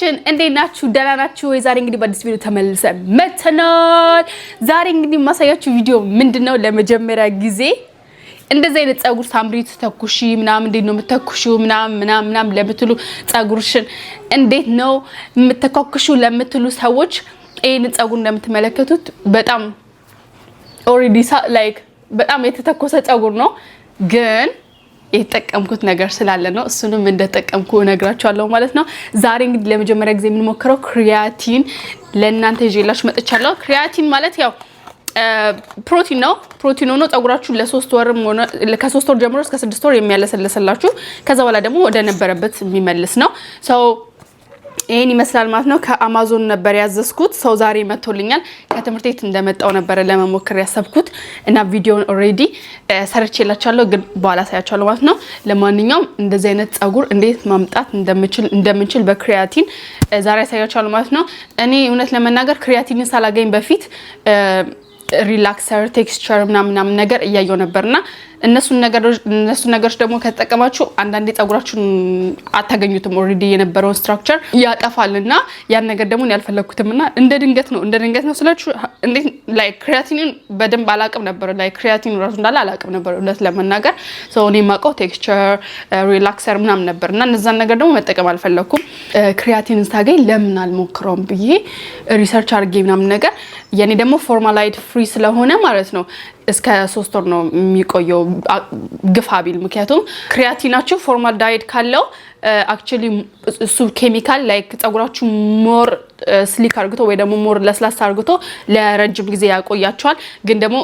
ቤተሰቦቻችን እንዴት ናችሁ? ደህና ናችሁ ወይ? ዛሬ እንግዲህ በአዲስ ቪዲዮ ተመልሰን መጥተናል። ዛሬ እንግዲህ ማሳያችሁ ቪዲዮ ምንድነው? ለመጀመሪያ ጊዜ እንደዚህ አይነት ጸጉር ሳምሪት ተኩሺ ምናምን እንዴት ነው የምትተኩሺው ምናምን ለምትሉ ጸጉርሽን እንዴት ነው የምትተኩሺው ለምትሉ ሰዎች ይሄን ጸጉር እንደምትመለከቱት በጣም ኦሬዲ ላይክ በጣም የተተኮሰ ጸጉር ነው ግን የተጠቀምኩት ነገር ስላለ ነው እሱንም እንደተጠቀምኩ እነግራችኋለሁ ማለት ነው። ዛሬ እንግዲህ ለመጀመሪያ ጊዜ የምንሞክረው ክሪያቲን ለእናንተ ይዤላችሁ መጥቻለሁ። ክሪያቲን ማለት ያው ፕሮቲን ነው። ፕሮቲን ሆኖ ጸጉራችሁ ለ3 ወር ሆነ ከ3 ወር ጀምሮ እስከ 6 ወር የሚያለሰልስላችሁ ከዛ በኋላ ደግሞ ወደ ነበረበት የሚመልስ ነው። ይሄን ይመስላል ማለት ነው። ከአማዞን ነበር ያዘዝኩት። ዛሬ መጥቶልኛል። ከትምህርት ቤት እንደመጣው ነበር ለመሞከር ያሰብኩት እና ቪዲዮን ኦሬዲ ሰርቼላችኋለሁ ግን በኋላ ሳያችኋለሁ ማለት ነው። ለማንኛውም እንደዚህ አይነት ጸጉር እንዴት ማምጣት እንደምንችል በክሪያቲን ዛሬ ያሳያችኋለሁ ማለት ነው። እኔ እውነት ለመናገር ክሪያቲንን ሳላገኝ በፊት ሪላክሰር ቴክስቸር ምናምን ነገር እያየው ነበርና እነሱ ነገሮች ደግሞ ከተጠቀማችሁ አንዳንዴ ጸጉራችሁን አታገኙትም። ኦሬዲ የነበረውን ስትራክቸር ያጠፋልና ያን ነገር ደግሞ ያልፈለኩትምና እንደ ድንገት ነው ስላችሁ እንዴ ላይክ ክሪያቲንን በደንብ አላቅም ነበር። ላይክ ክሪያቲን ራሱ እንዳለ አላቅም ነበር እውነት ለመናገር። እኔ ማቀው ቴክስቸር ሪላክሰር ምናምን ነበርና እነዛን ነገር ደግሞ መጠቀም አልፈለኩም። ክሪያቲንን ሳገኝ ለምን አልሞክረውም ብዬ ሪሰርች አድርጌ ምናምን ነገር የኔ ደግሞ ፎርማላይድ ፍሪ ስለሆነ ማለት ነው እስከ 3 ወር ነው የሚቆየው ግፋ ቢል። ምክንያቱም ክሪያቲናችሁ ፎርማል ዳይት ካለው አክቹሊ እሱ ኬሚካል ላይክ ጸጉራችሁ ሞር ስሊክ አርግቶ ወይ ደግሞ ሞር ለስላሳ አርግቶ ለረጅም ጊዜ ያቆያቸዋል። ግን ደግሞ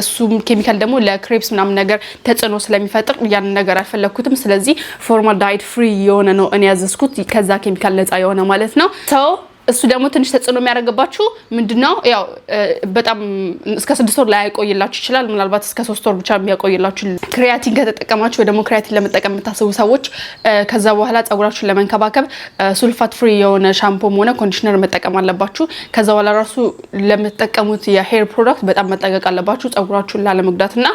እሱ ኬሚካል ደግሞ ለክሬፕስ ምናምን ነገር ተጽዕኖ ስለሚፈጥር ያን ነገር አልፈለኩትም። ስለዚህ ፎርማል ዳይት ፍሪ የሆነ ነው እኔ ያዘዝኩት ከዛ ኬሚካል ነፃ የሆነ ማለት ነው። እሱ ደግሞ ትንሽ ተጽዕኖ የሚያደርግባችሁ ምንድነው ያው በጣም እስከ 6 ወር ላይ ያቆይላችሁ ይችላል። ምናልባት እስከ 3 ወር ብቻ የሚያቆይላችሁ ክሪያቲን ከተጠቀማችሁ ወይ ደግሞ ክሪያቲን ለመጠቀም የምታስቡ ሰዎች ከዛ በኋላ ጸጉራችሁን ለመንከባከብ ሱልፋት ፍሪ የሆነ ሻምፖም ሆነ ኮንዲሽነር መጠቀም አለባችሁ። ከዛ በኋላ ራሱ ለምትጠቀሙት የሄር ፕሮዳክት በጣም መጠንቀቅ አለባችሁ ጸጉራችሁን ላለመጉዳትና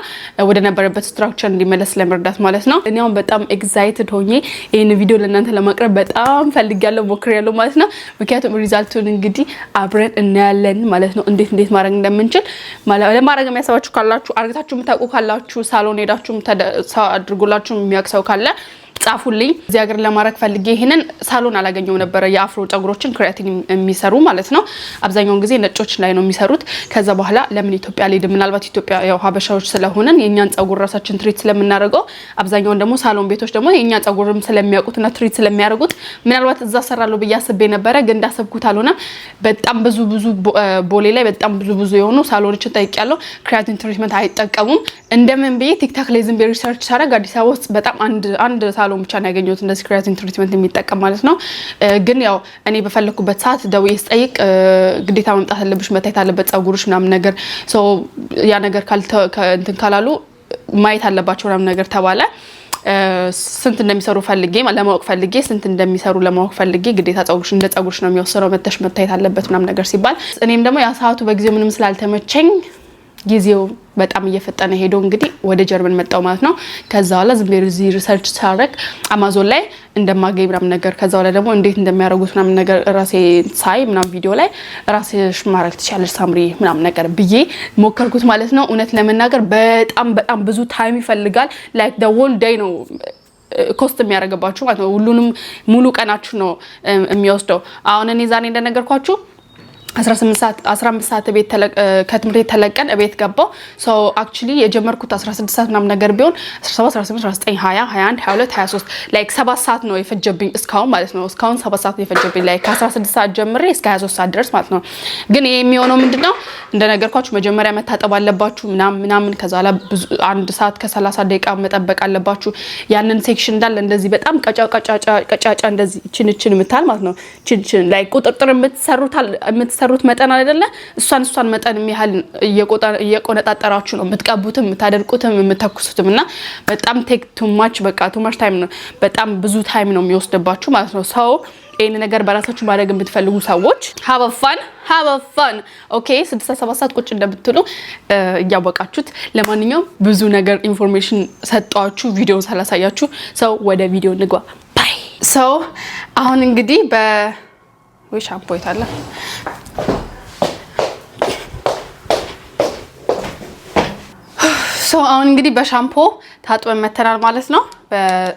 ወደ ነበረበት ስትራክቸር እንዲመለስ ለመርዳት ማለት ነው። እኔ አሁን በጣም ኤክሳይትድ ሆኜ ይሄን ቪዲዮ ለእናንተ ለማቅረብ በጣም ፈልጋለሁ ሞክሬያለሁ ማለት ነው። ምክንያቱም ሪዛልቱን እንግዲህ አብረን እናያለን ማለት ነው። እንዴት ማድረግ እንደምንችል ለማድረግ የሚያሰባችሁ ካላችሁ አርግታችሁ የምታውቁ ካላችሁ ሳሎን ሄዳችሁ አድርጎላችሁ የሚያክሰው ካለ ጻፉልኝ። እዚህ ሀገር ለማድረግ ፈልጌ ይሄንን ሳሎን አላገኘው ነበር የአፍሮ ጸጉሮችን ክሪያቲን የሚሰሩ ማለት ነው። አብዛኛውን ጊዜ ነጮች ላይ ነው የሚሰሩት። ከዛ በኋላ ለምን ኢትዮጵያ ላይ ምናልባት ኢትዮጵያ ያው ሀበሻዎች ስለሆነን የኛን ጸጉር ራሳችን ትሪት ስለምናደርገው አብዛኛውን ደግሞ ሳሎን ቤቶች ደግሞ የኛ ጸጉርም ስለሚያውቁትና ትሪት ስለሚያደርጉት ምናልባት እዛ ሰራለሁ ብዬ አስቤ ነበረ ግን እንዳሰብኩት አልሆነም። በጣም ብዙ ቦሌ ላይ በጣም ብዙ የሆኑ ሳሎኖችን ጠይቄያለሁ። ክሪያቲን ትሪትመንት አይጠቀሙም። እንደምን ብዬ ቲክታክ ላይ ዝም ብዬ ሪሰርች ሳደርግ አዲስ አበባ ውስጥ በጣም አንድ ሳሎን ብቻ ነው ያገኘሁት እንደዚህ ክሪያቲን ትሪትመንት የሚጠቀም ማለት ነው። ግን ያው እኔ በፈለኩበት ሰዓት ደውዬ ስጠይቅ ግዴታ መምጣት አለብሽ መታየት አለበት ጸጉርሽ ምናምን ነገር ያ ነገር እንትን ካላሉ ማየት አለባቸው ምናምን ነገር ተባለ። ስንት እንደሚሰሩ ለማወቅ ፈልጌ ስንት እንደሚሰሩ ለማወቅ ፈልጌ ግዴታ ጸጉርሽ እንደ ጸጉርሽ ነው የሚወሰነው መተሽ መታየት አለበት ምናምን ነገር ሲባል እኔም ደግሞ ያ ሰዓቱ በጊዜው ምንም ስላልተመቸኝ ጊዜው በጣም እየፈጠነ ሄዶ እንግዲህ ወደ ጀርመን መጣው ማለት ነው። ከዛ በኋላ ዝም ብዬ ሪሰርች ሳደርግ አማዞን ላይ እንደማገኝ ምናምን ነገር ከዛ በኋላ ደግሞ እንዴት እንደሚያደርጉት ምናምን ነገር ራሴ ሳይ ምናምን ቪዲዮ ላይ ራስሽ ማድረግ ትችያለሽ ሳምሪ ምናምን ነገር ብዬ ሞከርኩት ማለት ነው። እውነት ለመናገር በጣም ብዙ ታይም ይፈልጋል። ላይክ the whole day ነው ኮስት የሚያደርግባችሁ ማለት ነው። ሁሉንም ሙሉ ቀናችሁ ነው የሚወስደው። አሁን እኔ ዛሬ እንደነገርኳችሁ 15 ሰዓት ቤት ከትምህርት ተለቀን ቤት ገባው። አክቹሊ የጀመርኩት 16 ሰዓት ምናምን ነገር ቢሆን 17 18 19 20 21 22 23 ላይክ 7 ሰዓት ነው የፈጀብኝ እስካሁን ማለት ነው። እስካሁን 7 ሰዓት ነው የፈጀብኝ ላይክ ከ16 ሰዓት ጀምሬ እስከ 23 ሰዓት ድረስ ማለት ነው። ግን ይሄ የሚሆነው ምንድነው እንደነገርኳችሁ መጀመሪያ መታጠብ አለባችሁ ምናምን ከዛ በኋላ 1 ሰዓት ከ30 ደቂቃ መጠበቅ አለባችሁ። ያንን ሴክሽን እንዳለ እንደዚህ በጣም ቀጫጫ እንደዚህ ችን ምታል ማለት ነው። ችን ላይክ ቁጥጥር የምትሰሩት መጠን አይደለ እሷን መጠን የሚያህል እየቆነጣጠራችሁ ነው የምትቀቡትም የምታደርቁትም የምትተኩሱትም እና በጣም ቴክ ቱ ማች ታይም ነው። በጣም ብዙ ታይም ነው የሚወስድባችሁ ማለት ነው። ይሄን ነገር በራሳችሁ ማድረግ የምትፈልጉ ሰዎች have a fun ኦኬ 67 ሰዓት ቁጭ እንደምትሉ እያወቃችሁት። ለማንኛውም ብዙ ነገር ኢንፎርሜሽን ሰጣችሁ ቪዲዮ ሳላሳያችሁ ወደ ቪዲዮ ንግባ። ሰው አሁን እንግዲህ ወይ ሻምፖ ይታለ ሰው አሁን እንግዲህ በሻምፖ ታጥበን መተናል ማለት ነው።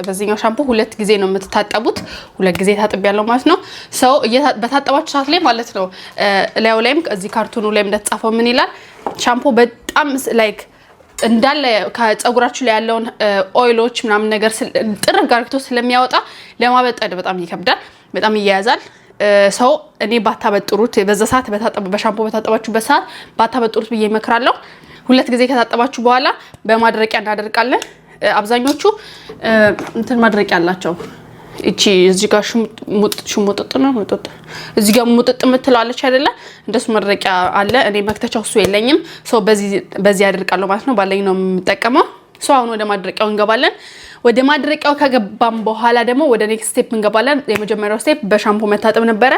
በዚህኛው ሻምፖ 2 ጊዜ ነው የምትታጠቡት። 2 ጊዜ ታጥቢያለሁ ማለት ነው። ሰው በታጠባችሁ ሰዓት ላይ ማለት ነው ላዩ ላይም እዚህ ካርቶኑ ላይ እንደተጻፈው ምን ይላል? ሻምፖ በጣም ላይክ እንዳለ ከፀጉራችሁ ላይ ያለውን ኦይሎች ምናምን ነገር ጥርግ ጋርግቶ ስለሚያወጣ ለማበጠር በጣም ይከብዳል፣ በጣም ይያያዛል። ሰው እኔ ባታበጥሩት በዛ ሰዓት በሻምፖ በታጠባችሁበት ሰዓት ባታበጥሩት ብዬ እመክራለሁ። 2 ጊዜ ከታጠባችሁ በኋላ በማድረቂያ እናደርቃለን። አብዛኞቹ እንትን ማድረቂያ አላቸው። እቺ እዚህ ጋር ሽሙጥጥ ነው ሙጥጥ እዚህ ጋር ሙጥጥ የምትላለች አይደለ? እንደሱ ማድረቂያ አለ። እኔ መክተቻው እሱ የለኝም። ሶ በዚህ ያደርቃለሁ ማለት ነው። ባለኝ ነው የምጠቀመው። ሶ አሁን ወደ ማድረቂያው እንገባለን። ወደ ማድረቂያው ከገባም በኋላ ደግሞ ወደ ኔክስት ስቴፕ እንገባለን። የመጀመሪያው ስቴፕ በሻምፖ መታጠብ ነበረ።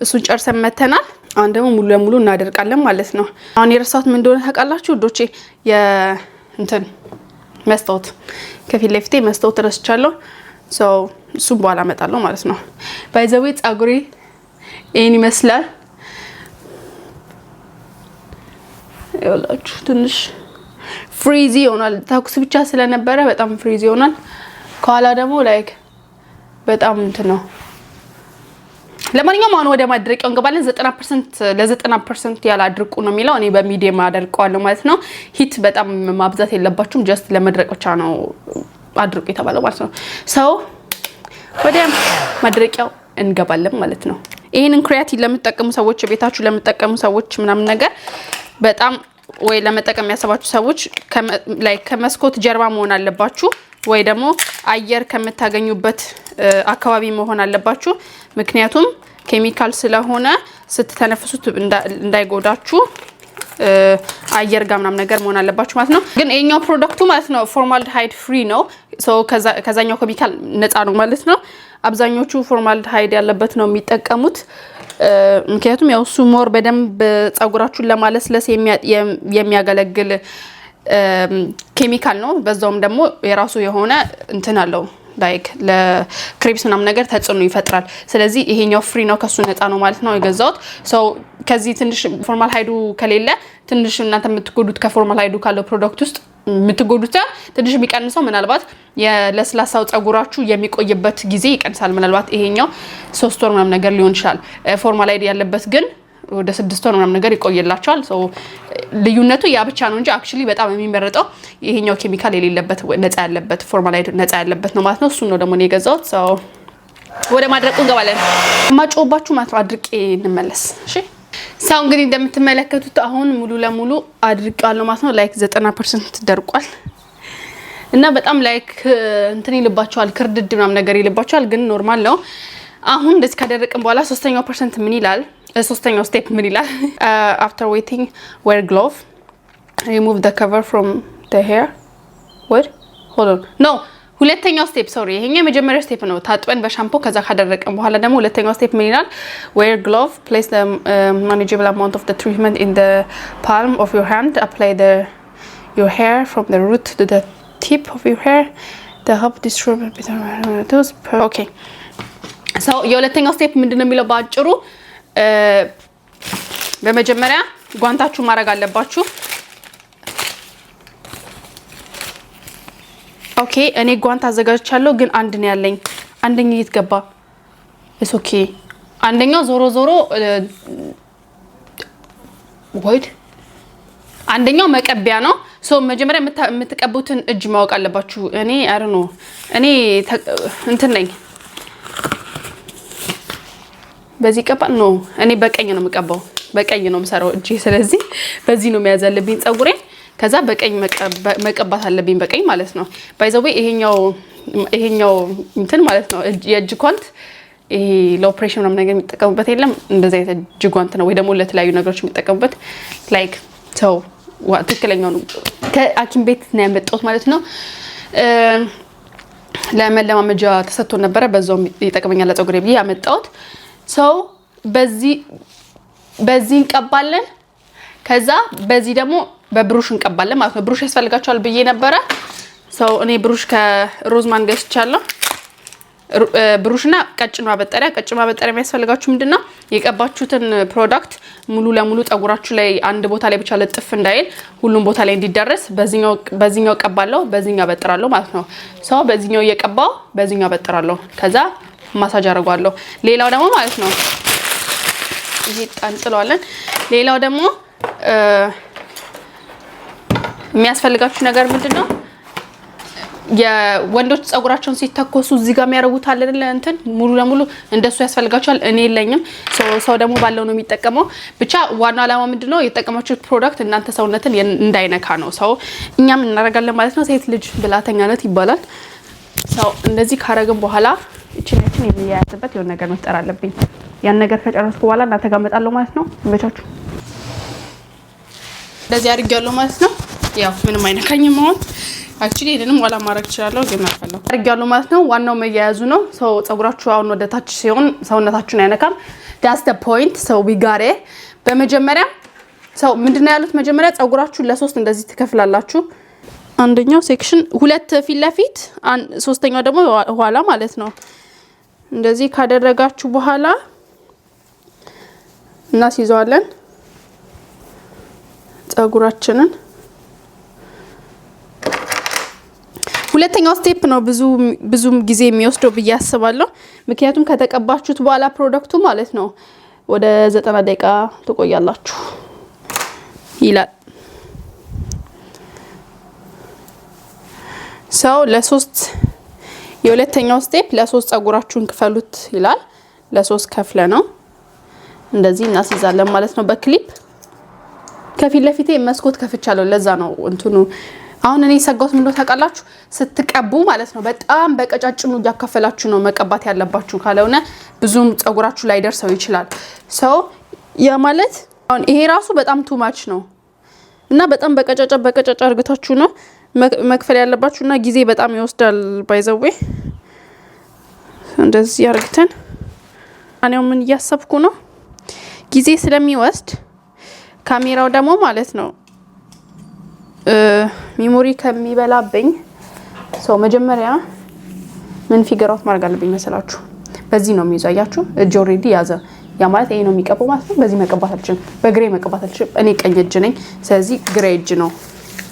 እሱን ጨርሰን መተናል። አሁን ደግሞ ሙሉ ለሙሉ እናደርቃለን ማለት ነው። አሁን የረሳሁት ምን እንደሆነ ታውቃላችሁ ውዶቼ? እንትን መስታወት ከፊት ለፊቴ መስታወት ረስቻለሁ። ሶ እሱም በኋላ እመጣለሁ ማለት ነው። ባይዘዌ ፀጉሬ ይሄን ይመስላል። ይኸውላችሁ ትንሽ ፍሪዚ ይሆናል። ተኩስ ብቻ ስለነበረ በጣም ፍሪዚ ይሆናል። ከኋላ ደግሞ ላይክ በጣም እንትን ነው። ለማንኛውም አሁን ወደ ማድረቂያው እንገባለን። 90% ለ90% ያላድርቁ ነው የሚለው። እኔ በሚዲየም አደርቀዋለሁ ማለት ነው። ሂት በጣም ማብዛት የለባችሁም። ጀስት ለመድረቅ ብቻ ነው አድርቁ የተባለው ማለት ነው። ሰው ወደ ማድረቂያው እንገባለን ማለት ነው። ይሄንን ክሪያቲን ለምትጠቀሙ ሰዎች፣ ቤታችሁ ለምትጠቀሙ ሰዎች ምናምን ነገር በጣም ወይ ለመጠቀም ያሰባችሁ ሰዎች ከመስኮት ጀርባ መሆን አለባችሁ፣ ወይ ደግሞ አየር ከምታገኙበት አካባቢ መሆን አለባችሁ። ምክንያቱም ኬሚካል ስለሆነ ስትተነፍሱት እንዳይጎዳችሁ አየር ጋር ምናምን ነገር መሆን አለባችሁ ማለት ነው። ግን የኛው ፕሮዳክቱ ማለት ነው ፎርማልዲሃይድ ፍሪ ነው። ሶ ከዛኛው ኬሚካል ነፃ ነው ማለት ነው። አብዛኞቹ ፎርማልዲሃይድ ያለበት ነው የሚጠቀሙት። ምክንያቱም ያው እሱ ሞር በደንብ ፀጉራችሁን ለማለስለስ የሚያገለግል ኬሚካል ነው። በዛውም ደግሞ የራሱ የሆነ እንትን አለው ላይክ ለክሬፕስ ምናምን ነገር ተጽዕኖ ይፈጥራል። ስለዚህ ይሄኛው ፍሪ ነው፣ ከሱ ነፃ ነው ማለት ነው የገዛሁት። ሶ ከዚህ ትንሽ ፎርማልዲሃይዱ ከሌለ ትንሽ እናንተ የምትጎዱት ከፎርማልዲሃይዱ ካለው ፕሮዳክት ውስጥ የምትጎዱት ትንሽ የሚቀንሰው ምናልባት የለስላሳው ፀጉራችሁ የሚቆይበት ጊዜ ይቀንሳል። ምናልባት ይሄኛው 3 ወር ምናምን ነገር ሊሆን ይችላል። ፎርማልዲሃይድ ያለበት ግን ወደ 6 ወር ምናምን ነገር ይቆይላቸዋል። ሶ ልዩነቱ ያ ብቻ ነው እንጂ አክቹሊ በጣም የሚመረጠው ይሄኛው ኬሚካል የሌለበት ነፃ ያለበት ፎርማልዲሃይድ ነፃ ያለበት ነው ማለት ነው። እሱ ነው ደግሞ ነው የገዛሁት። ሶ ወደ ማድረቁ እንገባለን። ማጮባችሁ ማለት አድርቄ እንመለስ። እሺ ሰው እንግዲህ እንደምትመለከቱት አሁን ሙሉ ለሙሉ አድርቄዋለሁ ማለት ነው። ላይክ 90% ደርቋል እና በጣም ላይክ እንትን ይልባቸዋል፣ ክርድድ ምናምን ነገር ይልባቸዋል፣ ግን ኖርማል ነው። አሁን እንደዚህ ካደረቅን በኋላ ሶስተኛው ፐርሰንት ምን ይላል? ሶስተኛው ስቴፕ ምን ይላል? after waiting wear glove, remove the cover from the hair. what hold on no ሁለተኛው ስቴፕ ሶሪ፣ ይሄኛው የመጀመሪያው ስቴፕ ነው። ታጥበን በሻምፖ ከዛ ካደረቅን በኋላ ደግሞ ሁለተኛው ስቴፕ ምን ይላል? wear glove, place the manageable amount of the treatment in the palm of your hand, apply your hair from the root to the tip of your hair, the help distribute those. okay so የሁለተኛው ስቴፕ ምንድነው የሚለው ባጭሩ በመጀመሪያ ጓንታችሁ ማድረግ አለባችሁ። ኦኬ እኔ ጓንት አዘጋጅቻለሁ፣ ግን አንድ ነው ያለኝ። አንደኛው የት ገባ? እስ ኦኬ አንደኛው ዞሮ ወይድ አንደኛው መቀቢያ ነው። ሶ መጀመሪያ የምትቀቡትን እጅ ማወቅ አለባችሁ። እኔ አይ ዶንት ኖ እኔ እንትን ነኝ በዚህ ቀባን ነው። እኔ በቀኝ ነው የምቀባው፣ በቀኝ ነው የምሰራው እጄ። ስለዚህ በዚህ ነው መያዝ ያለብኝ ፀጉሬን፣ ከዛ በቀኝ መቀባት አለብኝ፣ በቀኝ ማለት ነው። ባይ ዘ ዌይ ይሄኛው እንትን ማለት ነው የእጅ ጓንት ይሄ ለኦፕሬሽን ምናምን ነገር የሚጠቀሙበት የለም። እንደዛ አይነት እጅ ጓንት ነው ወይ ደግሞ ለተለያዩ ነገሮች የሚጠቀሙበት ላይክ ሰው ትክክለኛው ከሐኪም ቤት ነው ያመጣሁት ማለት ነው። ለመለማመጃ ተሰጥቶ ነበረ፣ በዛው ይጠቅመኛል ለፀጉሬ ብዬ ያመጣሁት። ሰው በዚህ እንቀባለን፣ ከዛ በዚህ ደግሞ በብሩሽ እንቀባለን ማለት ነው። ብሩሽ ያስፈልጋቸዋል ብዬ ነበረ። ሰው እኔ ብሩሽ ከሮዝማን ገዝቻለሁ። ብሩሽና ቀጭን ማበጠሪያ የሚያስፈልጋችሁ ምንድነው የቀባችሁትን ፕሮዳክት ሙሉ ለሙሉ ፀጉራችሁ ላይ አንድ ቦታ ላይ ብቻ ለጥፍ እንዳይል ሁሉም ቦታ ላይ እንዲደርስ በዚህኛው ቀባለው በዚህኛው አበጥራለሁ ማለት ነው ሰው በዚህኛው እየቀባው በዚህኛው አበጥራለሁ ከዛ ማሳጅ አደርጋለሁ ሌላው ደግሞ ማለት ነው ይሄ ጣንጥለዋለን ሌላው ደግሞ የሚያስፈልጋችሁ ነገር ምንድነው የወንዶች ፀጉራቸውን ሲተኮሱ እዚህ ጋር የሚያረጉት አይደለ እንትን ሙሉ ለሙሉ እንደሱ ያስፈልጋቸዋል እኔ የለኝም ሰው ደግሞ ባለው ነው የሚጠቀመው ብቻ ዋና ዓላማ ምንድነው የተጠቀማችሁት ፕሮዳክት እናንተ ሰውነትን እንዳይነካ ነው ሰው እኛም እናረጋለን ማለት ነው ሴት ልጅ ብላተኛነት ይባላል ሰው እንደዚህ ካረግን በኋላ እቺን የሚያያዝበት የሆነ ነገር መፍጠር አለብኝ ያን ነገር ከጨረስኩ በኋላ እናንተ ጋር መጣለው ማለት ነው ይመቻችሁ እንደዚህ አድርጌያለሁ ማለት ነው ያው ምንም አይነካኝም አሁን አክቹሊ እኔንም ዋላ ማድረግ ይችላልው ግን አልፈለኩ አድርጌያለሁ ማለት ነው ዋናው መያያዙ ነው ሰው ፀጉራችሁ አሁን ወደ ታች ሲሆን ሰውነታችሁን አይነካም that's the point so we got it በመጀመሪያ ሰው ምንድነው ያሉት መጀመሪያ ፀጉራችሁን ለሶስት እንደዚህ ትከፍላላችሁ አንደኛው ሴክሽን ሁለት ፊት ለፊት ሶስተኛው ደግሞ ኋላ ማለት ነው እንደዚህ ካደረጋችሁ በኋላ እናስይዘዋለን ፀጉራችንን ሁለተኛው ስቴፕ ነው ብዙም ጊዜ የሚወስደው በያስባለሁ ምክንያቱም ከተቀባችሁት በኋላ ፕሮዳክቱ ማለት ነው ወደ 90 ደቂቃ ትቆያላችሁ ይላል ሰው ለሶስት የሁለተኛው ስቴፕ ለሶስት ፀጉራችሁን ክፈሉት ይላል ለሶስት ከፍለ ነው እንደዚህ እናስይዛለን ማለት ነው በክሊፕ ከፊት ለፊቴ መስኮት ከፍቻለሁ ለዛ ነው እንትኑ አሁን እኔ ሰጋውት ምን ነው ታውቃላችሁ ስትቀቡ ማለት ነው በጣም በቀጫጭኑ ያከፈላችሁ ነው መቀባት ያለባችሁ ካለውና ብዙም ፀጉራችሁ ላይ ደርሰው ይችላል ሰው ያ ማለት አሁን ይሄ ራሱ በጣም ቱ ማች ነው እና በጣም በቀጫጫ አርግታችሁ ነው መክፈል ያለባችሁና ጊዜ በጣም ይወስዳል ባይዘዌ እንደዚህ አርግተን አኔው ምን ያሰብኩ ነው ጊዜ ስለሚወስድ ካሜራው ደግሞ ማለት ነው ሚሞሪ ከሚበላብኝ ሰው መጀመሪያ ምን ፊገር አውት ማድረግ አለብኝ መሰላችሁ በዚህ ነው የሚያያችሁ እጅ ኦሬዲ ያዘ ያ ማለት ይሄ ነው የሚቀበው ማለት ነው በዚህ መቀባት አልችልም በግሬ መቀባት አልችልም እኔ ቀኝ እጅ ነኝ ስለዚህ ግሬ እጅ ነው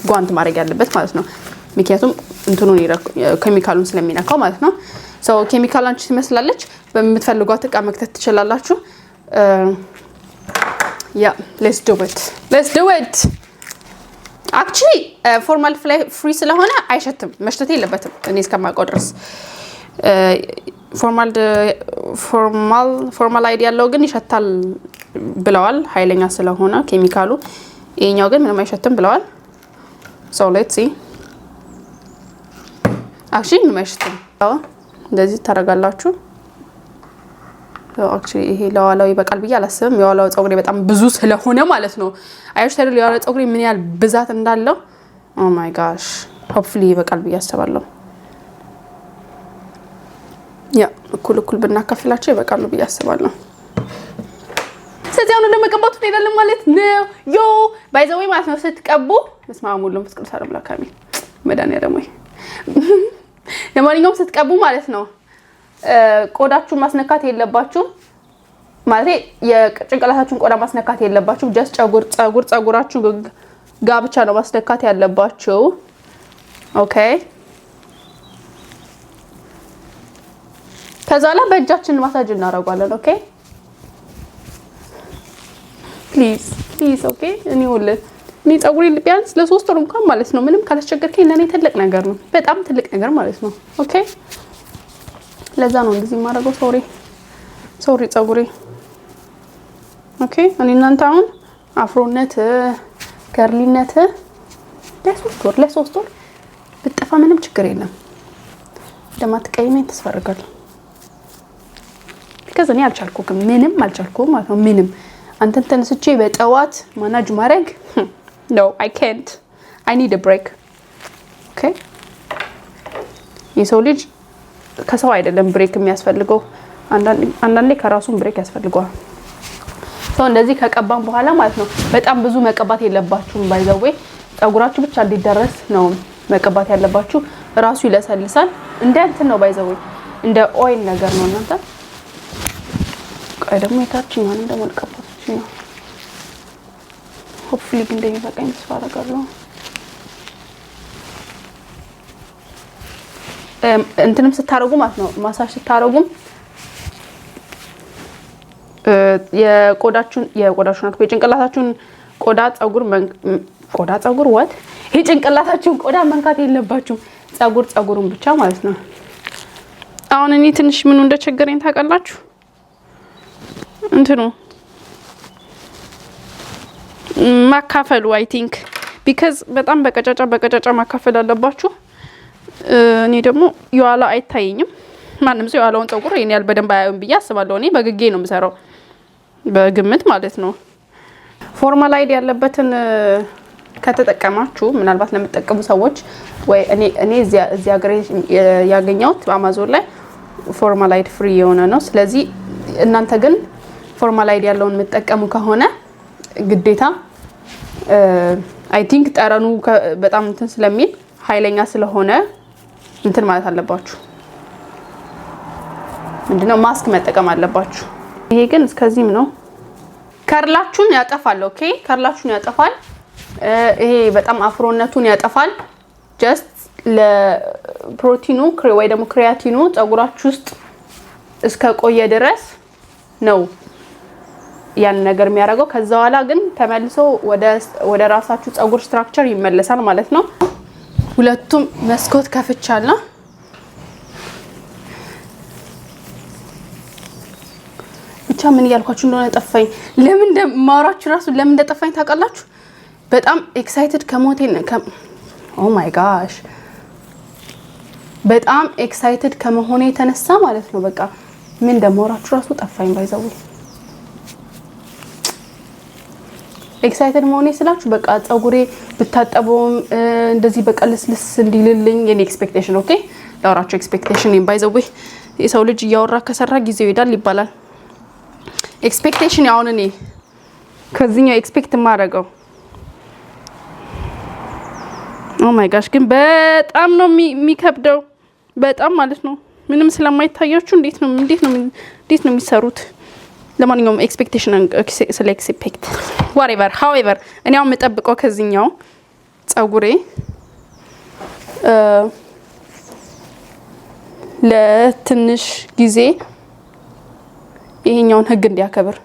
ጓንት ማድረግ ያለበት ማለት ነው ምክንያቱም እንትኑ ኬሚካሉን ስለሚነካው ማለት ነው ሰው ኬሚካል አንቺ ትመስላለች በመትፈልጓት እቃ መክተት ትችላላችሁ ያ let's do it actually formal free ስለሆነ አይሸትም መሽተት የለበትም እኔ እስከማውቀው ድረስ formal አይዲ ያለው ግን ይሸታል ብለዋል ኃይለኛ ስለሆነ ኬሚካሉ ይሄኛው ግን ምንም አይሸትም ብለዋል so let's see actually ምንም አይሸትም እንደዚህ ታረጋላችሁ actually ይሄ ለዋላው ይበቃል ብዬ አላስብም የዋላው ፀጉሬ በጣም ብዙ ስለሆነ ማለት ነው አይሽተር ለዋላው ፀጉሬ ምን ያህል ብዛት እንዳለው oh my gosh hopefully ይበቃል ብዬ አስባለሁ ያ እኩል ብናከፍላቸው ይበቃሉ ብዬ አስባለሁ ስለዚህ አሁን ለመቀባቱ ሄዳለን ማለት ነው ዮ by the way ማለት ነው ስትቀቡ መስማሙሉም ፍቅር ሳለም ላካሚ መዳን ያደሞ ለማንኛውም ስትቀቡ ማለት ነው ቆዳችሁን ማስነካት የለባችሁ ማለት የጭንቅላታችሁን ቆዳ ማስነካት የለባችሁ just ፀጉራችሁ ጋር ብቻ ነው ማስነካት ያለባችሁ ኦኬ ከዛላ በእጃችን ማሳጅ እናደርጋለን ኦኬ ፕሊዝ ኦኬ እኔ ፀጉሬ ቢያንስ ለሶስት ወር እንኳን ማለት ነው ምንም ካላስቸገርከኝ ለኔ ትልቅ ነገር ነው በጣም ትልቅ ነገር ማለት ነው ኦኬ ለዛ ነው እንደዚህ ማረጋው ሶሪ ፀጉሬ ኦኬ እኔ እናንተ አሁን አፍሮነት ከርሊነት ለሶስት ወር ብትጠፋ ምንም ችግር የለም ለማትቀይመኝ ተስፈርጋለሁ because እኔ አልቻልኩም ምንም አልቻልኩም ማለት ነው ምንም አንተን ተነስቼ በጠዋት ማናጅ ማድረግ no I can't I need a break okay የሰው ልጅ ከሰው አይደለም ብሬክ የሚያስፈልገው አንዳንዴ ከራሱን ብሬክ ያስፈልገዋል ሰው እንደዚህ ከቀባን በኋላ ማለት ነው በጣም ብዙ መቀባት የለባችሁም ባይዘዌ ፀጉራችሁ ብቻ እንዲደረስ ነው መቀባት ያለባችሁ ራሱ ይለሰልሳል እንደ እንትን ነው ባይዘዌ እንደ ኦይል ነገር ነው እናንተ ቀደም የታችኛውን ደግሞ ልቀባችሁ ነው ሆፕፉሊ እንደሚበቃኝ ተስፋ አደርጋለሁ እንትንም ስታረጉ ማለት ነው ማሳጅ ስታረጉም የቆዳችሁን የጭንቅላታችሁን ቆዳ ጸጉር ወት የጭንቅላታችሁን ቆዳ መንካት የለባችሁም ጸጉሩን ብቻ ማለት ነው አሁን እኔ ትንሽ ምኑ እንደቸገረኝ ታውቃላችሁ እንትኑ ማካፈሉ አይ ቲንክ ቢካዝ በጣም በቀጫጫ ማካፈል አለባችሁ እኔ ደግሞ የኋላ አይታየኝም ማንም ሰው የኋላውን ጸጉር እኔ ያል በደንብ አያዩም ብዬ አስባለሁ እኔ በግጌ ነው የምሰራው በግምት ማለት ነው ፎርማላይድ ያለበትን ከተጠቀማችሁ ምናልባት ለምትጠቀሙ ሰዎች ወይ እኔ እዚያ ሀገር ያገኘሁት በአማዞን ላይ ፎርማላይድ ፍሪ የሆነ ነው ስለዚህ እናንተ ግን ፎርማላይድ ያለውን የምትጠቀሙ ከሆነ ግዴታ አይ ቲንክ ጠረኑ በጣም እንትን ስለሚል ኃይለኛ ስለሆነ እንትን ማለት አለባችሁ ምንድነው ማስክ መጠቀም አለባችሁ ይሄ ግን እስከዚህም ነው ከርላችሁን ያጠፋል ኦኬ ከርላችሁን ያጠፋል ይሄ በጣም አፍሮነቱን ያጠፋል ጀስት ለፕሮቲኑ ወይ ደግሞ ክሪያቲኑ ጸጉራችሁ ውስጥ እስከ ቆየ ድረስ ነው ያን ነገር የሚያደርገው ከዛ በኋላ ግን ተመልሶ ወደ ራሳችሁ ጸጉር ስትራክቸር ይመለሳል ማለት ነው ሁለቱም መስኮት ከፍቻለሁ ብቻ ምን ያልኳችሁ እንደሆነ ጠፋኝ ለምን ማውራችሁ ራሱ ለምን እንደጠፋኝ ታውቃላችሁ በጣም ኤክሳይትድ ከሞቴን ኦ ማይ ጋሽ በጣም ኤክሳይትድ ከመሆኔ የተነሳ ማለት ነው በቃ ምን እንደማውራችሁ ራሱ ጠፋኝ ባይዘው ኤክሳይትድ መሆኔ ስላችሁ በቃ ጸጉሬ ብታጠበውም እንደዚህ በቃ ልስልስ እንዲልልኝ የኔ ኤክስፔክቴሽን ኦኬ ላውራችሁ ኤክስፔክቴሽን ባይዘው የሰው ልጅ ያወራ ከሰራ ጊዜው ይሄዳል ይባላል ኤክስፔክቴሽን ያውን እኔ ከዚህኛው ኤክስፔክት ማረጋው ኦ ማይ ጋሽ ግን በጣም ነው የሚከብደው በጣም ማለት ነው ምንም ስለማይታያችሁ እንዴት ነው የሚሰሩት ለማንኛውም ኤክስፔክቴሽን ኤክስፔክት whatever however እኔ አሁን መጠብቀው ከዚህኛው ጸጉሬ ለትንሽ ጊዜ ይሄኛውን ህግ እንዲያከብር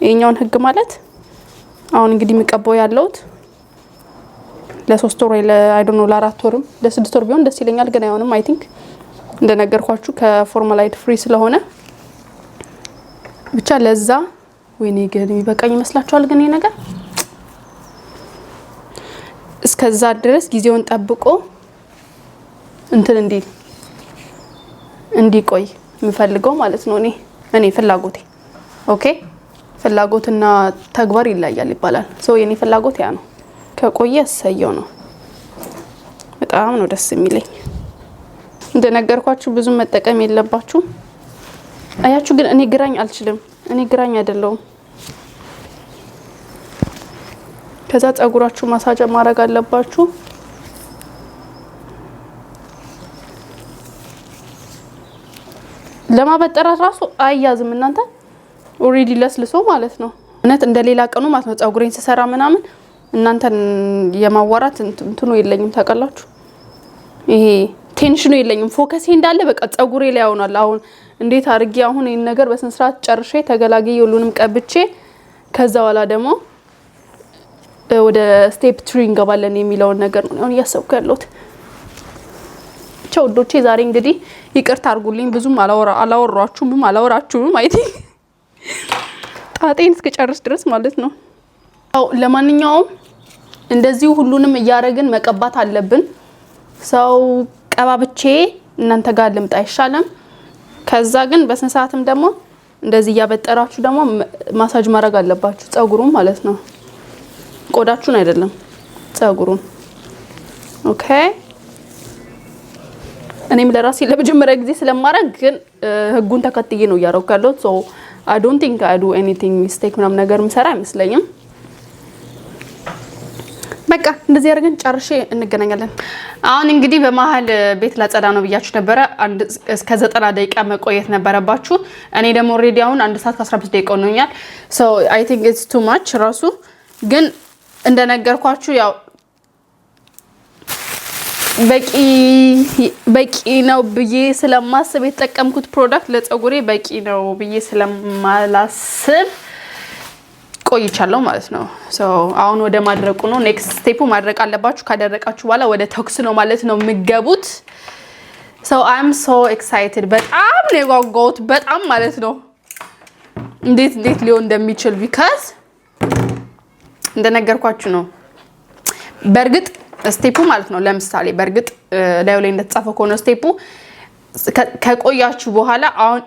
ይሄኛውን ህግ ማለት አሁን እንግዲህ የሚቀባው ያለውት ለ3 ወር ወይ አይ ዶንት ኖ ለ4 ወርም ለ6 ወር ቢሆን ደስ ይለኛል ግን አይሆንም አይ ቲንክ እንደነገርኳችሁ ከፎርማላይድ ፍሪ ስለሆነ ብቻ ለዛ ወይኔ ግን ይበቃኝ ይመስላችኋል ግን ይሄ ነገር እስከዛ ድረስ ጊዜውን ጠብቆ እንትን እንዲቆይ የምፈልገው ማለት ነው እኔ ፍላጎቴ ኦኬ ፍላጎትና ተግባር ይለያል ይባላል ሶ የኔ ፍላጎት ያ ነው ከቆየ ሰየው ነው በጣም ነው ደስ የሚለኝ እንደነገርኳችሁ ብዙ መጠቀም የለባችሁ አያችሁ ግን እኔ ግራኝ አልችልም እኔ ግራኝ አይደለም ከዛ ጸጉራችሁ ማሳጅ ማድረግ አለባችሁ ለማበጠራት ራሱ አያዝም እናንተ ኦሬዲ ለስልሶ ማለት ነው እነት እንደሌላ ቀኑ ማለት ነው ጸጉሬን ሲሰራ ምናምን እናንተን የማዋራት እንትኑ የለኝም ታውቃላችሁ ይሄ ቴንሽኑ የለኝም ፎከስ እንዳለ በቃ ጸጉሬ ላይ ያውናል አሁን እንዴት አርጌ አሁን ይሄን ነገር በስነ ስርዓት ጨርሼ ተገላግዬ ሁሉንም ቀብቼ ከዛ በኋላ ደግሞ ወደ ስቴፕ 3 እንገባለን የሚለው ነገር ነው አሁን ያሰብኩ ያለሁት ቻውዶቼ ዛሬ እንግዲህ ይቅርታ አርጉልኝ ብዙም አላወራችሁም አይቲ ጣጤን እስከጨርስ ድረስ ማለት ነው አው ለማንኛውም እንደዚህ ሁሉንም ያያረግን መቀባት አለብን ሰው ቀባብቼ እናንተ ጋር ልምጣ ይሻላል ከዛ ግን በስነ ሰዓትም ደግሞ እንደዚህ ያበጠራችሁ ደግሞ ማሳጅ ማድረግ አለባችሁ ጸጉሩን ማለት ነው ቆዳችሁን አይደለም ጸጉሩን ኦኬ እኔም ለራሴ ለመጀመሪያ ጊዜ ስለማረግ ግን ህጉን ተከትዬ ነው ያረጋለሁ ሶ I don't think I do anything mistake ምናምን ነገር ምሰራ አይመስለኝም በቃ እንደዚህ አድርገን ጨርሼ እንገናኛለን። አሁን እንግዲህ በመሀል ቤት ላጸዳ ነው ብያችሁ ነበረ። አንድ እስከ 90 ደቂቃ መቆየት ነበረባችሁ። እኔ ደግሞ ኦሬዲ አሁን 1 ሰዓት ከ15 ደቂቃ ሆኖኛል። ሶ አይ ቲንክ ኢትስ ቱ ማች ራሱ ግን እንደነገርኳችሁ ያው በቂ ነው ብዬ ስለማስብ የተጠቀምኩት ፕሮዳክት ለፀጉሬ በቂ ነው ብዬ ስለማላስብ ቆይቻለሁ ማለት ነው። ሶ አሁን ወደ ማድረቁ ነው። ኔክስት ስቴፑ ማድረቅ አለባችሁ። ካደረቃችሁ በኋላ ወደ ተኩስ ነው ማለት ነው የምትገቡት። ሶ አይ አም ሶ ኤክሳይትድ በጣም ነው የጓጓሁት በጣም ማለት ነው እንዴት ሊሆን እንደሚችል ቢካዝ እንደነገርኳችሁ ነው። በርግጥ ስቴፑ ማለት ነው ለምሳሌ በርግጥ ላዩ ላይ እንደተጻፈው ከሆነ ስቴፑ ከቆያችሁ በኋላ አሁን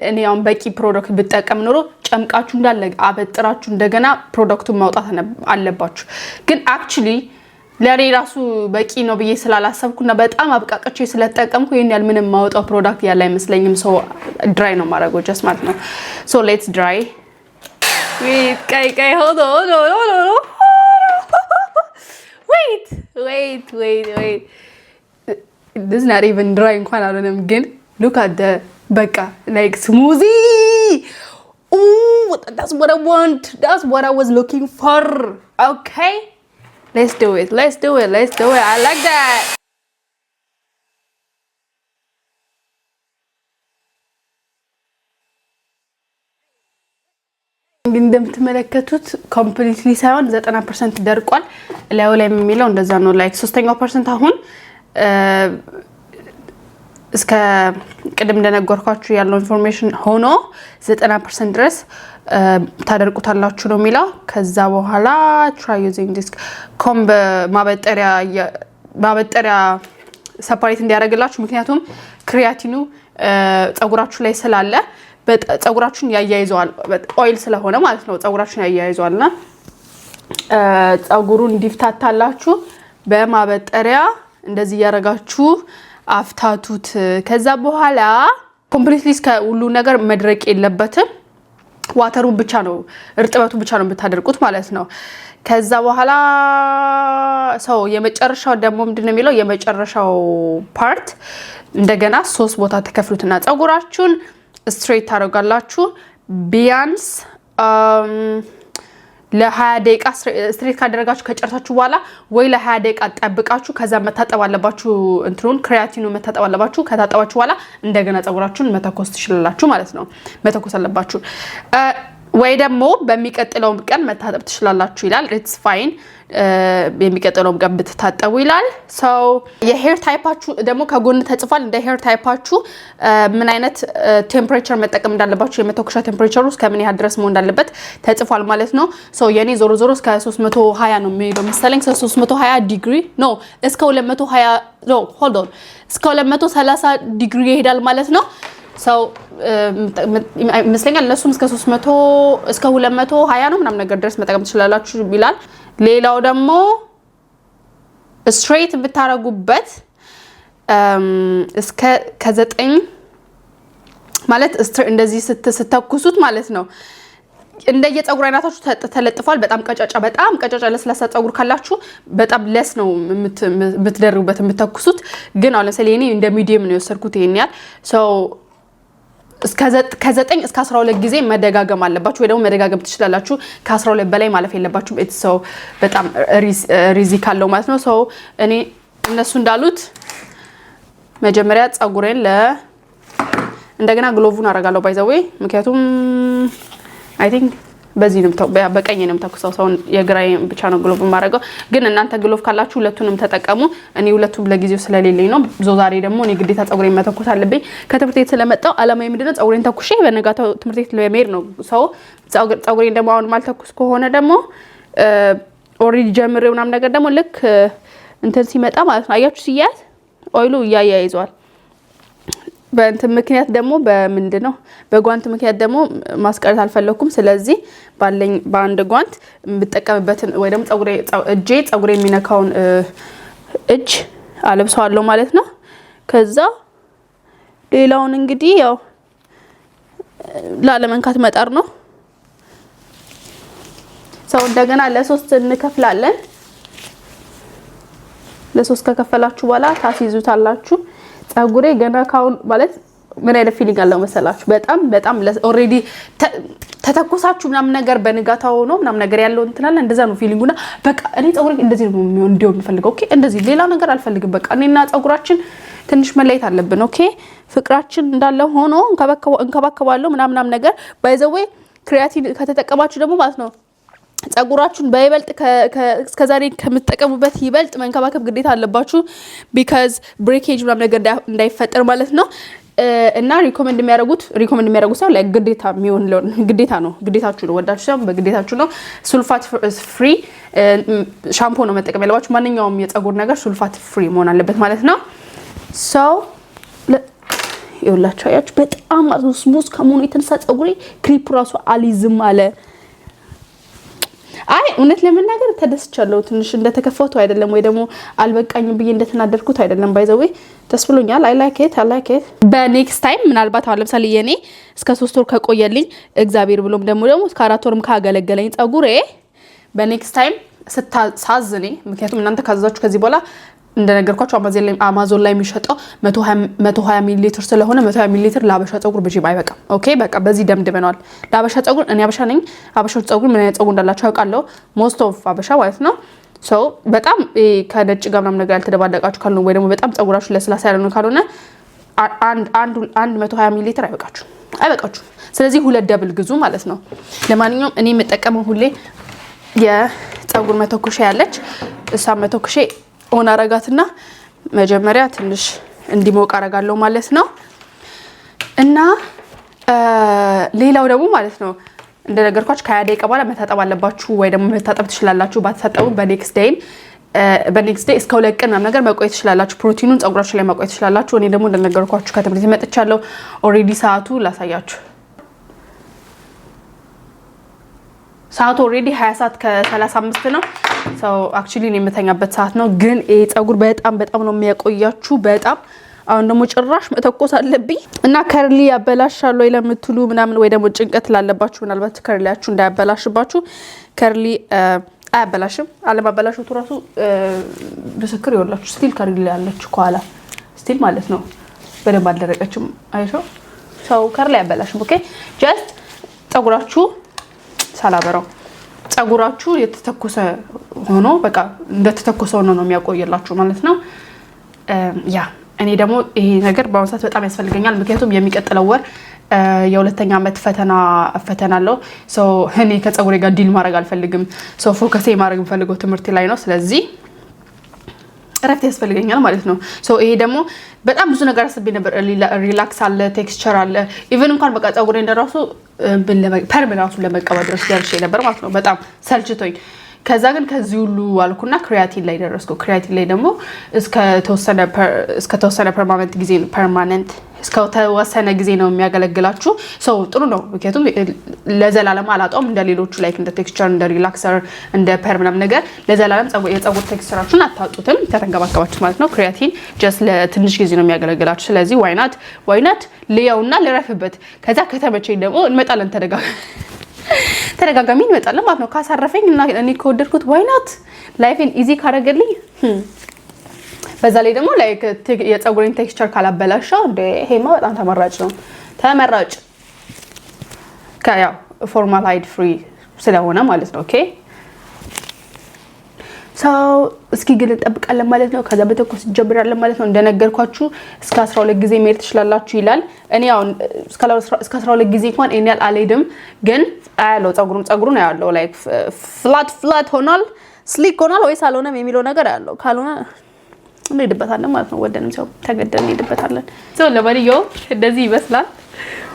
እኔ አሁን በቂ ፕሮዳክት ብጠቀም ኖሮ ጨምቃችሁ እንዳለ አበጥራችሁ እንደገና ፕሮዳክቱን ማውጣት አለባችሁ። ግን አክቹሊ ለኔ ራሱ በቂ ነው ብዬ ስላላሰብኩና በጣም አብቃቀች ስለተጠቀምኩ ይሄን ያህል ምንም ማውጣው ፕሮዳክት ያለ አይመስለኝም። ሶ ድራይ ነው ማድረገው ጀስት ማለት ነው። ሶ ሌትስ ድራይ wait hold on wait this is not even dry እንኳን አልሆነም ግን look at the በቃ like smoothie. Oh, that's what I want. That's what I was looking for. Okay, let's do it. I like that. እንደምትመለከቱት ኮምፕሊትሊ ሳይሆን 90% ደርቋል። ላዩ ላይ የሚለው እንደዛ ነው። ላይክ 3% አሁን እስከ ቅድም እንደነገርኳችሁ ያለው ኢንፎርሜሽን ሆኖ 90% ድረስ ታደርቁታላችሁ ነው የሚለው። ከዛ በኋላ try using this comb ማበጠሪያ ሰፓሬት እንዲያደርግላችሁ ምክንያቱም ክሪያቲኑ ፀጉራችሁ ላይ ስላለ ፀጉራችሁን ያያይዘዋል ኦይል ስለሆነ ማለት ነው። ፀጉራችሁን ያያይዘዋልና ፀጉሩን እንዲፍታታላችሁ በማበጠሪያ እንደዚህ ያረጋችሁ አፍታቱት። ከዛ በኋላ ኮምፕሊትሊ ሁሉ ነገር መድረቅ የለበትም። ዋተሩን ብቻ ነው እርጥበቱ ብቻ ነው የምታደርቁት ማለት ነው። ከዛ በኋላ የመጨረሻው ደግሞ ምንድነው የሚለው የመጨረሻው ፓርት እንደገና 3 ቦታ ተከፍሉትና ፀጉራችሁን ስትሬት ታደርጋላችሁ። ቢያንስ ለ20 ደቂቃ ስትሬት ካደረጋችሁ ከጨርሳችሁ በኋላ ወይ ለ20 ደቂቃ ጠብቃችሁ ከዛ መታጠብ አለባችሁ። እንትሩን ክሪያቲኑ መታጠብ አለባችሁ። ከታጠባችሁ በኋላ እንደገና ፀጉራችሁን መተኮስ ትችላላችሁ ማለት ነው። መተኮስ አለባችሁ ወይ ደግሞ በሚቀጥለው ቀን መታጠብ ትችላላችሁ ይላል። ኢትስ ፋይን የሚቀጥለው ቀን ብትታጠቡ ይላል። ሶ የሄር ታይፓችሁ ደግሞ ከጎን ተጽፏል። እንደ ሄር ታይፓችሁ ምን አይነት ቴምፕሬቸር መጠቀም እንዳለባችሁ የመተኮሻ ቴምፕሬቸሩ እስከ ምን ያህል ድረስ መሆን እንዳለበት ተጽፏል ማለት ነው። ሶ የኔ ዞሮ እስከ 320 ነው የሚሄደው መሰለኝ። 320 ዲግሪ ኖ እስከ 220 ኖ ሆልድ ኦን እስከ 230 ዲግሪ ይሄዳል ማለት ነው። ሰው መስለኛል ለሱም እስከ 300 እስከ 220 ነው ምናምን ነገር ድረስ መጠቀም ትችላላችሁ ይላል። ሌላው ደግሞ ስትሬት ብታረጉበት እስከ ከ9 ማለት እንደዚህ ስትተኩሱት ማለት ነው እንደየፀጉር አይነታችሁ ተለጥፏል። በጣም ቀጫጫ ለስላሳ ፀጉር ካላችሁ በጣም ለስ ነው የምትደርቡበት የምትተኩሱት። ግን አሁን ለምሳሌ እኔ እንደ ሚዲየም ነው የወሰድኩት ይሄን ያህል ሰው ከ9 እስከ 12 ጊዜ መደጋገም አለባችሁ ወይ ደግሞ መደጋገም ትችላላችሁ። ከ12 በላይ ማለፍ የለባችሁም። ሰው በጣም ሪዚክ አለው ማለት ነው። ሰው እኔ እነሱ እንዳሉት መጀመሪያ ፀጉሬን እንደገና ግሎቭን አደርጋለሁ ባይ ዘ ዌይ ምክንያቱም አይ ቲንክ በዚህ ነው በቀኝ ነው ተኩሰው ሰው የግራይ ብቻ ነው ግሎቭ ማድረገው። ግን እናንተ ግሎቭ ካላችሁ ሁለቱንም ተጠቀሙ። እኔ ሁለቱም ለጊዜው ስለሌለኝ ነው። ዛሬ ደግሞ እኔ ግዴታ ፀጉሬን መተኮስ አለብኝ። ከትምህርት ቤት ስለመጣው አላማዬ ምንድነው ፀጉሬን ተኩሼ በነጋታው ትምህርት ቤት ለመሄድ ነው። ሰው ፀጉሬን ደግሞ አሁን ማልተኩስ ከሆነ ደግሞ ኦሬዲ ጀምሬው ምናምን ነገር ደግሞ ልክ እንትን ሲመጣ ማለት ነው አያችሁ ሲያዝ ኦይሉ ያያይዟል። በእንትን ምክንያት ደግሞ በምንድነው በጓንት ምክንያት ደግሞ ማስቀረት አልፈለኩም። ስለዚህ ባለኝ በአንድ ጓንት የምጠቀምበትን ወይ ደግሞ ፀጉሬ የሚነካውን እጅ አለብሰዋለሁ ማለት ነው። ከዛ ሌላውን እንግዲህ ያው ላለመንካት መጣር ነው። ሰው እንደገና ለ3 እንከፍላለን። ለሶስት ከከፈላችሁ በኋላ ታስይዙታላችሁ። ጸጉሬ ገና ካሁን ማለት ምን አይነት ፊሊንግ አለው መሰላችሁ? በጣም ኦሬዲ ተተኮሳችሁ ምናምን ነገር በንጋታው ነው ምናምን ነገር ያለው እንትናለ እንደዛ ነው ፊሊንጉና በቃ እኔ ጸጉሬ እንደዚህ ነው እንዲው የምፈልገው። ኦኬ እንደዚህ ሌላ ነገር አልፈልግም። በቃ እኔና ጸጉራችን ትንሽ መለየት አለብን። ኦኬ ፍቅራችን እንዳለ ሆኖ እንከባከባለሁ ምናምን ነገር ባይ ዘ ዌይ ክሪያቲን ከተጠቀማችሁ ደግሞ ማለት ነው ጸጉራችሁን በይበልጥ እስከዛሬ ከምትጠቀሙበት ይበልጥ መንከባከብ ግዴታ አለባችሁ። ቢካዝ ብሬኬጅ ምናምን ነገር እንዳይፈጠር ማለት ነው። እና ሪኮመንድ የሚያደርጉት ሰው ላይ ግዴታ ነው ግዴታችሁ ነው ወዳችሁ ሰው በግዴታችሁ ነው። ሱልፋት ፍሪ ሻምፖ ነው መጠቀም ያለባችሁ። ማንኛውም የጸጉር ነገር ሱልፋት ፍሪ መሆን አለበት ማለት ነው። ሰው ይኸውላችሁ አያችሁ በጣም ስሙዝ ከመሆኑ የተነሳ ጸጉሬ ክሊፕ ራሱ አልይዝም አለ። አይ እውነት ለመናገር ተደስቻለሁ። ትንሽ እንደተከፈቱ አይደለም ወይ ደግሞ አልበቃኝም ብዬ እንደተናደርኩት አይደለም። ባይ ዘ ዌይ ተስብሎኛል። አይ ላይክ ኢት በኔክስት ታይም ምናልባት አሁን ለምሳሌ የኔ እስከ 3 ወር ከቆየልኝ እግዚአብሔር ብሎም ደግሞ እስከ 4 ወርም ካገለገለኝ ጸጉሬ በኔክስት ታይም ሳዝኔ ምክንያቱም እናንተ ካዛችሁ ከዚህ በኋላ እንደነገርኳችሁ አማዞን ላይ የሚሸጠው 120 ሚሊ ሊትር ስለሆነ 120 ሚሊ ሊትር ለአበሻ ጸጉር ብቻ አይበቃም። ኦኬ በቃ በዚህ ደምድመናል። ለአበሻ ጸጉር እኔ አበሻ ነኝ። አበሻው ጸጉር ምን አይነት ጸጉር እንዳላችሁ ያውቃለሁ። ሞስት ኦፍ አበሻ ማለት ነው። ሶ በጣም ከነጭ ጋር ምናምን ነገር ያልተደባለቃችሁ ካልሆነ ወይ ደግሞ በጣም ጸጉራችሁ ለስላሳ ያለ ነው ካልሆነ አንድ 120 ሚሊ ሊትር አይበቃችሁ። ስለዚህ 2 ደብል ግዙ ማለት ነው። ለማንኛውም እኔ የምጠቀመው ሁሌ የጸጉር መተኮሻ ያለች እሷ መተኮሻ ኦን አረጋትና መጀመሪያ ትንሽ እንዲሞቅ አረጋለሁ ማለት ነው። እና ሌላው ደግሞ ማለት ነው እንደነገርኳችሁ ከ20 ደቂቃ በኋላ መታጠብ አለባችሁ ወይ ደግሞ መታጠብ ትችላላችሁ። ባትታጠቡ በኔክስት ዴይ እስከ 2 ቀን ምናምን ነገር መቆየት ትችላላችሁ። ፕሮቲኑን ጸጉራችሁ ላይ መቆየት ትችላላችሁ። እኔ ደግሞ እንደነገርኳችሁ ከትምህርት መጥቻለሁ። ኦሬዲ ሰዓቱ ላሳያችሁ። ሰዓቱ ኦሬዲ 20 ሰዓት ከ35 ነው። ሰው አክቹሊ እኔ የምተኛበት ሰዓት ነው። ግን ጸጉር በጣም ነው የሚያቆያችሁ በጣም አሁን ደግሞ ጭራሽ መተኮስ አለብኝ እና ከርሊ ያበላሻል ወይ ለምትሉ ምናምን ወይ ደግሞ ጭንቀት ላለባችሁ ምናልባት ከርሊያችሁ እንዳያበላሽባችሁ ከርሊ አያበላሽም። አለማበላሽቱ ራሱ ምስክር ይወላችሁ ስቲል ከርሊ ያለች ከኋላ ስቲል ማለት ነው በደንብ አልደረቀችም። አይሾ ሰው ከርሊ አያበላሽም። ኦኬ ጀስት ጸጉራችሁ ሳላበራው ጸጉራችሁ የተተኮሰ ሆኖ በቃ እንደተተኮሰ ሆኖ ነው የሚያቆየላችሁ ማለት ነው። ያ እኔ ደግሞ ይሄ ነገር በአሁኑ ሰዓት በጣም ያስፈልገኛል። ምክንያቱም የሚቀጥለው ወር የሁለተኛ ዓመት ፈተና አለው። ሶ እኔ ከጸጉሬ ጋር ዲል ማድረግ አልፈልግም። ሶ ፎከስ ማድረግ የምፈልገው ትምህርት ላይ ነው። ስለዚህ እረፍት ያስፈልገኛል ማለት ነው። ሶ ይሄ ደግሞ በጣም ብዙ ነገር አስቤ ነበር። ሪላክስ አለ፣ ቴክስቸር አለ። ኢቭን እንኳን በቃ ጸጉሬ እንደራሱ ፐርም ራሱ ለመቀባት ድረስ ደርሼ ነበር ማለት ነው። በጣም ሰልችቶኝ ከዛ ግን ከዚህ ሁሉ አልኩና ክሪያቲን ላይ ደረስኩ። ክሪያቲን ላይ ደግሞ እስከ ተወሰነ ጊዜ ነው የሚያገለግላችሁ። ሰው ጥሩ ነው ምክንያቱም ለዘላለም አላጣውም። እንደ ሌሎቹ ላይክ እንደ ቴክስቸር እንደ ሪላክሰር እንደ ፐርም ምናምን ነገር ለዘላለም የጸጉር ቴክስቸራችሁን አታጡትም ከተንከባከባችሁ ማለት ነው። ክሪያቲን ጀስት ለትንሽ ጊዜ ነው የሚያገለግላችሁ። ስለዚህ ዋይናት ልየውና ልረፍበት። ከዛ ከተመቸኝ ደግሞ እንመጣለን ተደጋጋሚ እንመጣለን ማለት ነው። ካሳረፈኝ እና እኔ ከወደድኩት ዋይናት ላይፌን ኢዚ ካረገልኝ በዛ ላይ ደግሞ ላይክ የጸጉሬን ቴክስቸር ካላበላሻው ይሄማ በጣም ተመራጭ ያው ፎርማላይድ ፍሪ ስለሆነ ማለት ነው። ኦኬ ሰው እስኪ ግን እንጠብቃለን ማለት ነው። ከዛ በተኮስ ጀምራለን ማለት ነው። እንደነገርኳችሁ እስከ 12 ጊዜ መሄድ ትችላላችሁ ይላል። እኔ አሁን እስከ 12 ጊዜ እንኳን እኔ አልሄድም፣ ግን አያለው ጸጉሩ ነው ያለው ላይክ ፍላት ሆኗል ስሊክ ሆኗል ወይስ አልሆነም የሚለው ነገር አያለው። ካልሆነ እንሄድበታለን ማለት ነው። ወደንም ሰው ተገደን እንሄድበታለን። ሰው ለማንኛውም እንደዚህ ይመስላል።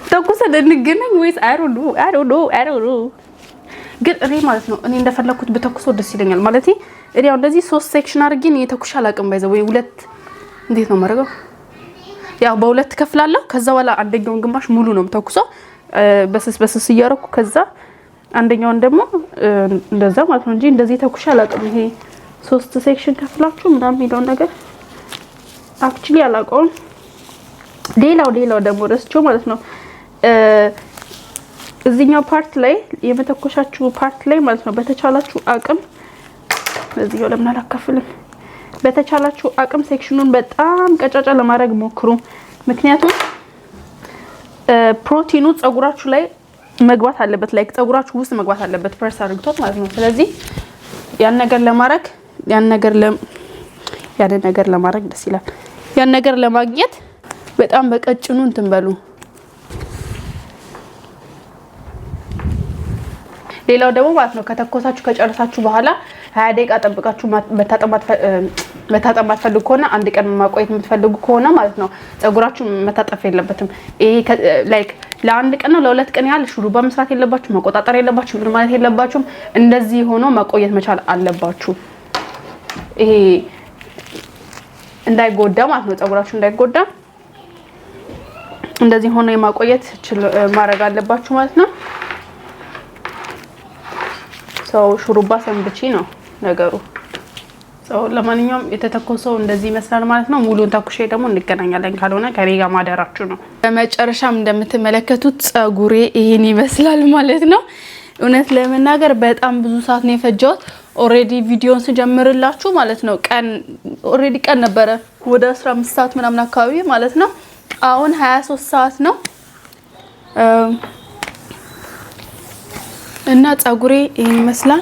ተኩሰን እንገናኝ ወይስ አይ ዶንት ኖ ግን እኔ ማለት ነው እኔ እንደፈለኩት በተኩሶ ደስ ይለኛል ማለት እኔ ያው እንደዚህ 3 ሴክሽን አድርጌ ነው የተኩሻል አቅም ባይዘው ወይ 2 እንዴት ነው ማረጋው ያው በሁለት ከፍላለሁ። ከዛ በኋላ አንደኛውን ግማሽ ሙሉ ነው ተኩሶ በስስ እያረኩ ከዛ አንደኛውን ደግሞ እንደዛ ማለት ነው እንጂ እንደዚህ ተኩሻል አቅም ይሄ 3 ሴክሽን ከፍላችሁ ምናምን የሚለው ነገር አክቹሊ አላውቀውም። ሌላው ደግሞ ረስቸው ማለት ነው እዚህኛው ፓርት ላይ የመተኮሻችሁ ፓርት ላይ ማለት ነው በተቻላችሁ አቅም እዚህው ለምን አላከፍልም በተቻላችሁ አቅም ሴክሽኑን በጣም ቀጫጫ ለማድረግ ሞክሩ። ምክንያቱም ፕሮቲኑ ጸጉራችሁ ላይ መግባት አለበት፣ ላይክ ጸጉራችሁ ውስጥ መግባት አለበት ፕረስ አድርጉት ማለት ነው። ስለዚህ ያን ነገር ለማድረግ ደስ ይላል። ያን ነገር ለማግኘት በጣም በቀጭኑ እንትን በሉ። ሌላው ደግሞ ማለት ነው ከተኮሳችሁ ከጨረሳችሁ በኋላ 20 ደቂቃ ጠብቃችሁ መታጠብ ማትፈልጉ ከሆነ አንድ ቀን ማቆየት የምትፈልጉ ከሆነ ማለት ነው ጸጉራችሁ መታጠፍ የለበትም። ይሄ ላይክ ለአንድ ቀን ነው ለሁለት ቀን ያህል ሹሩባ መስራት የለባችሁ፣ መቆጣጠር የለባችሁ፣ ምን ማለት የለባችሁም። እንደዚህ ሆኖ ማቆየት መቻል አለባችሁ። ይሄ እንዳይጎዳ ማለት ነው ጸጉራችሁ እንዳይጎዳ እንደዚህ ሆኖ የማቆየት ማድረግ አለባችሁ ማለት ነው። ሰው ሹሩባ ሰንብቺ ነው ነገሩ። ሰው ለማንኛውም የተተኮሰው እንደዚህ ይመስላል ማለት ነው። ሙሉን ተኩሼ ደግሞ እንገናኛለን፣ ካልሆነ ከኔ ጋር ማደራችሁ ነው። በመጨረሻም እንደምትመለከቱት ጸጉሬ ይሄን ይመስላል ማለት ነው። እውነት ለመናገር በጣም ብዙ ሰዓት ነው የፈጀሁት። ኦሬዲ ቪዲዮን ስጀምርላችሁ ማለት ነው ቀን ነበረ ወደ 15 ሰዓት ምናምን አካባቢ ማለት ነው። አሁን 23 ሰዓት ነው እና ጸጉሬ ይሄን ይመስላል።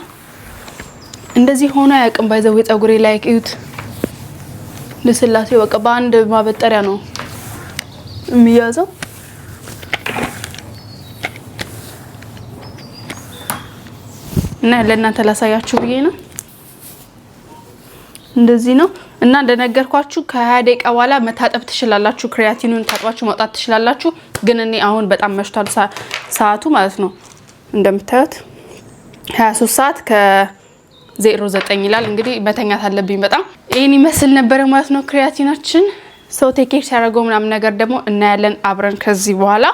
እንደዚህ ሆኖ አያውቅም። ባይዘው ጸጉሬ ላይ እዩት፣ ለስላሴው በቃ በአንድ ማበጠሪያ ነው የሚያዘው። እና ለእናንተ ላሳያችሁ ብዬ ነው። እንደዚህ ነው እና እንደነገርኳችሁ ከ20 ደቂቃ በኋላ መታጠብ ትችላላችሁ። ክሪያቲኑን ታጥባችሁ ማውጣት ትችላላችሁ። ግን እኔ አሁን በጣም መሽቷል ሰዓቱ ማለት ነው። እንደምታዩት 23 ሰዓት ከ09 ይላል። እንግዲህ መተኛት አለብኝ በጣም። ይሄን ይመስል ነበር ማለት ነው ክሪያቲናችን። ሰው ቴኬር ሲያደርገው ምናምን ነገር ደግሞ እናያለን አብረን ከዚህ በኋላ።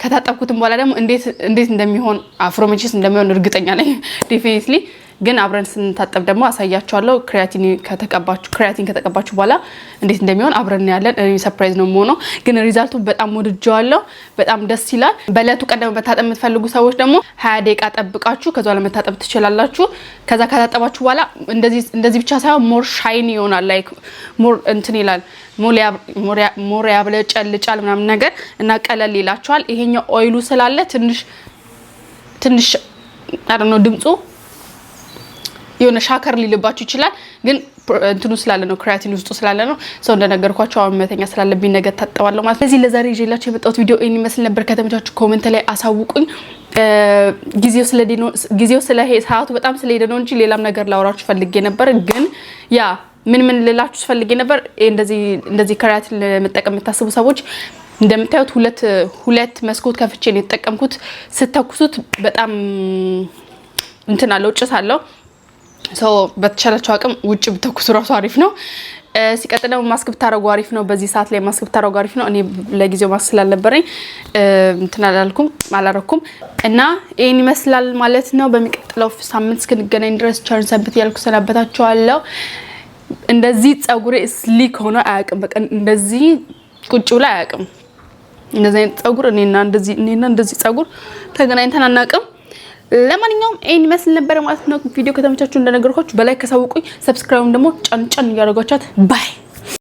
ከታጠብኩትም በኋላ ደግሞ እንዴት እንደሚሆን አፍሮሜቺስ እንደሚሆን እርግጠኛ ነኝ ዴፊኒትሊ። ግን አብረን ስንታጠብ ደግሞ አሳያችኋለሁ። ክሪያቲን ከተቀባችሁ በኋላ እንዴት እንደሚሆን አብረን እናያለን። ሰርፕራይዝ ነው የሚሆነው። ግን ሪዛልቱ በጣም ወድጄዋለሁ። በጣም ደስ ይላል። በእለቱ ቀደም መታጠብ የምትፈልጉ ሰዎች ደግሞ 20 ደቂቃ ጠብቃችሁ ከዛ በኋላ መታጠብ ትችላላችሁ። ከዛ ከታጠባችሁ በኋላ እንደዚህ ብቻ ሳይሆን ሞር ሻይኒ ይሆናል። ላይክ ሞር እንትን ይላል፣ ሞር ያብለጨልጫል ምናምን ነገር እና ቀለል ይላችኋል። ይሄኛው ኦይሉ ስላለ ትንሽ አረኖ ድምጹ የሆነ ሻከር ሊልባችሁ ይችላል። ግን እንትኑ ስላለ ነው ክሪያቲን ውስጡ ስላለ ነው። ሰው እንደነገርኳችሁ አሁን መተኛ ስላለብኝ ነገ ታጠባለሁ ማለት ነው። ስለዚህ ለዛሬ ይዤላችሁ የመጣሁት ቪዲዮ ይሄን ይመስል ነበር። ከተመቻችሁ ኮሜንት ላይ አሳውቁኝ። ጊዜው ሰዓቱ በጣም ስለሄደ ነው እንጂ ሌላም ነገር ላወራችሁ ፈልጌ ነበር። ግን ያ ምን ልላችሁ ፈልጌ ነበር፣ እንደዚህ ክሪያቲን ለመጠቀም የምታስቡ ሰዎች እንደምታዩት ሁለት መስኮት ከፍቼ ነው የተጠቀምኩት። ስተኩሱት በጣም እንትን አለው ጭስ አለው። ሰው በተቻላችሁ አቅም ውጭ ብትተኩሱ ራሱ አሪፍ ነው። ሲቀጥል ደግሞ ማስክ ብታረጉ አሪፍ ነው። በዚህ ሰዓት ላይ ማስክ ብታረጉ አሪፍ ነው። እኔ ለጊዜው ማስክ ስላልነበረኝ እንትን አላረኩም እና ይሄን ይመስላል ማለት ነው። በሚቀጥለው ሳምንት እስክንገናኝ ድረስ ቸርን ሰንብት ያልኩ ሰናበታችኋለሁ። እንደዚህ ጸጉሬ ስሊክ ሆኖ አያውቅም። በቃ እንደዚህ ቁጭ ብሎ አያውቅም። እንደዚህ አይነት ጸጉር እኔና እንደዚህ ጸጉር ተገናኝተን አናውቅም። ለማንኛውም ይሄን ይመስል ነበር ማለት ነው። ቪዲዮ ከተመቻችሁ እንደነገርኳችሁ በላይ ከሳውቁኝ፣ ሰብስክራይብ ደግሞ ጫን እያደረጋችኋት ባይ